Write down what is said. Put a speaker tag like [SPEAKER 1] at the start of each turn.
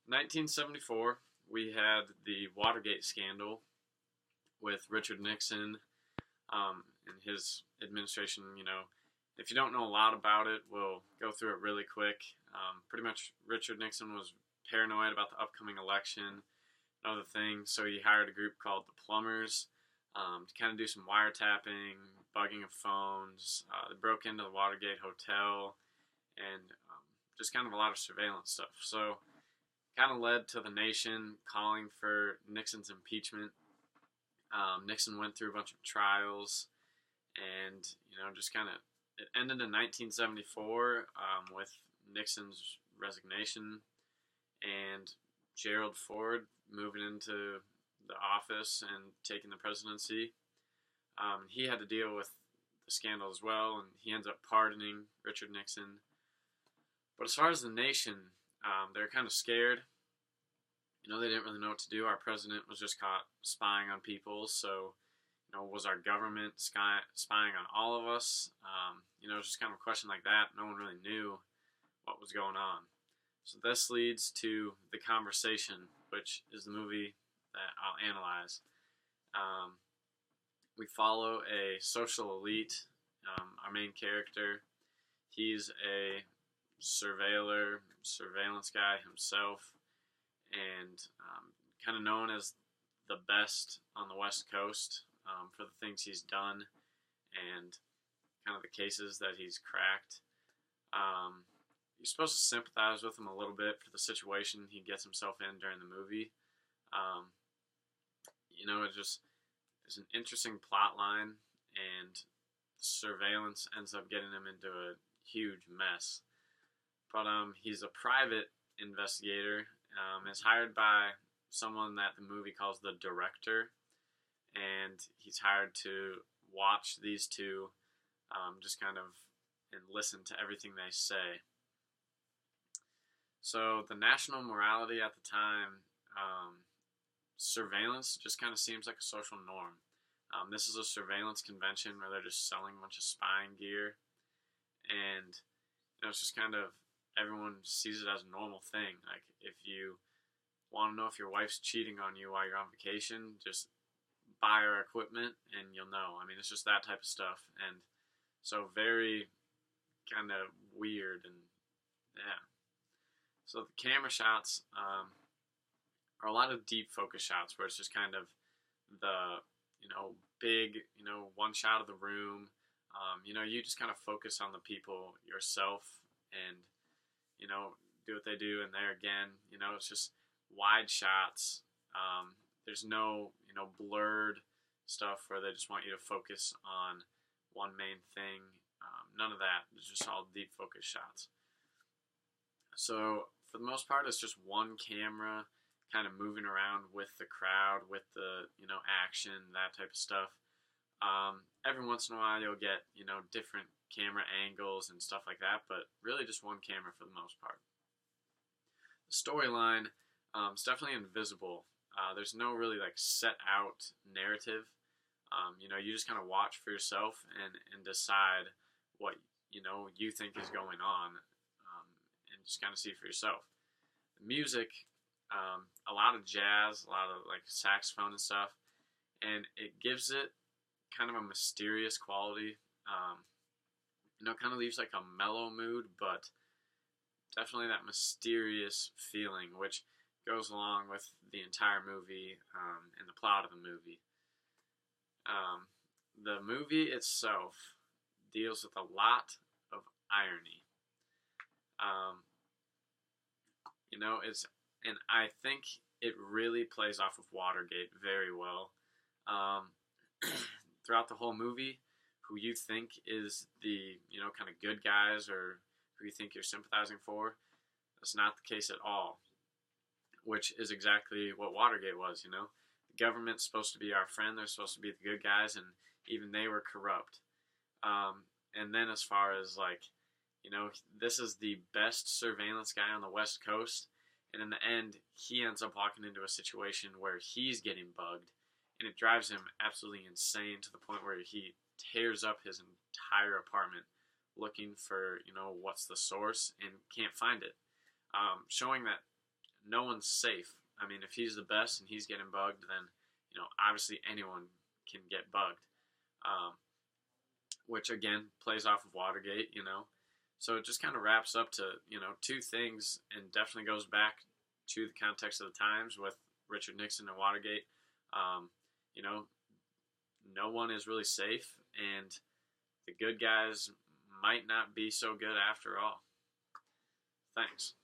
[SPEAKER 1] 1974, we had the Watergate scandal with Richard Nixon and his administration. If you don't know a lot about it, we'll go through it really quick. Pretty much, Richard Nixon was paranoid about the upcoming election and other things, so he hired a group called the Plumbers to kind of do some wiretapping, bugging of phones. They broke into the Watergate Hotel and just kind of a lot of surveillance stuff. So kind of led to the nation calling for Nixon's impeachment. Nixon went through a bunch of trials, and just kind of it ended in 1974 with Nixon's resignation and Gerald Ford moving into the office and taking the presidency. He had to deal with the scandal as well, and he ends up pardoning Richard Nixon. But as far as the nation, they're kind of scared. They didn't really know what to do. Our president was just caught spying on people, so was our government spying on all of us? It was just kind of a question like that. No one really knew what was going on. So this leads to The Conversation, which is the movie that I'll analyze. We follow a social elite. Our main character, he's a surveillance guy himself, and kind of known as the best on the West Coast for the things he's done and kind of the cases that he's cracked. You're supposed to sympathize with him a little bit for the situation he gets himself in during the movie. It's an interesting plot line, and surveillance ends up getting him into a huge mess. But he's a private investigator, is hired by someone that the movie calls the director, and he's hired to watch these two just kind of and listen to everything they say. So the national morality at the time, surveillance just kind of seems like a social norm. This is a surveillance convention where they're just selling a bunch of spying gear, and it's just kind of everyone sees it as a normal thing. Like, if you want to know if your wife's cheating on you while you're on vacation, just buy our equipment and you'll know. I mean, it's just that type of stuff, and so very kind of weird, and yeah. So the camera shots are a lot of deep focus shots where it's just kind of the big one shot of the room. You just kind of focus on the people yourself and do what they do, and there again, it's just wide shots. There's no blurred stuff where they just want you to focus on one main thing. None of that. It's just all deep focus shots. So for the most part, it's just one camera kind of moving around with the crowd, with the action, that type of stuff. Every once in a while, you'll get different camera angles and stuff like that, but really just one camera for the most part. The storyline is definitely invisible. There's no really set out narrative. You just kind of watch for yourself and decide what you think is going on, and just kind of see for yourself. The music, a lot of jazz, a lot of saxophone and stuff, and it gives it kind of a mysterious quality. Kind of leaves a mellow mood, but definitely that mysterious feeling, which goes along with the entire movie and the plot of the movie. The movie itself deals with a lot of irony. And I think it really plays off of Watergate very well. Throughout the whole movie, who you think is the kind of good guys or who you think you're sympathizing for, that's not the case at all, which is exactly what Watergate was. The government's supposed to be our friend, they're supposed to be the good guys, and even they were corrupt. And then as far as this is the best surveillance guy on the West Coast, and in the end he ends up walking into a situation where he's getting bugged, and it drives him absolutely insane to the point where he tears up his entire apartment looking for what's the source, and can't find it, showing that no one's safe. I mean, if he's the best and he's getting bugged, then obviously anyone can get bugged. Which again plays off of Watergate. So it just kind of wraps up to two things, and definitely goes back to the context of the times with Richard Nixon and Watergate. No one is really safe, and the good guys might not be so good after all. Thanks.